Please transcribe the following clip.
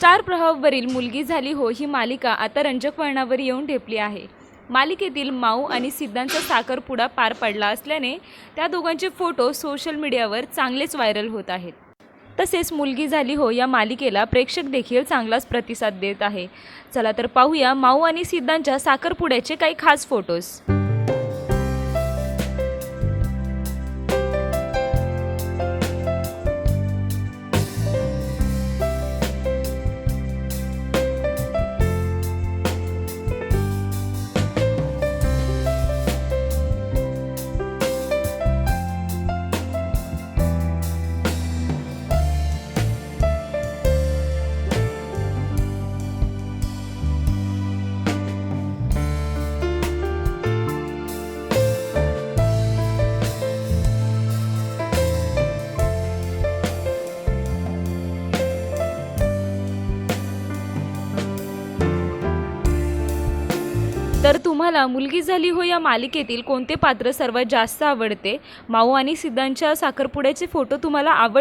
Star प्रवाहवरील मुलगी झाली हो ही मालिका आता रंजक वळणावर येऊन ठेपली आहे. मालिकेतील माऊ आणि सिद्धांचा साखरपुडा पार पडला असल्याने त्या दोघांचे फोटो सोशल मीडियावर चांगलेच व्हायरल होत आहेत. तसेच मुलगी झाली हो या मालिकेला प्रेक्षक देखील चांगलाच प्रतिसाद देत आहे. चला तर पाहूया माऊ आणि सिद्धांच्या साखरपुड्याचे काही खास फोटोज. तर तुम्हाला मुलगी झाली हो या मालिकेतील कोणते पात्र सर्वात जास्त आवडते? माऊ आणि सिद्धांच्या साखरपुड्याचे फोटो तुम्हाला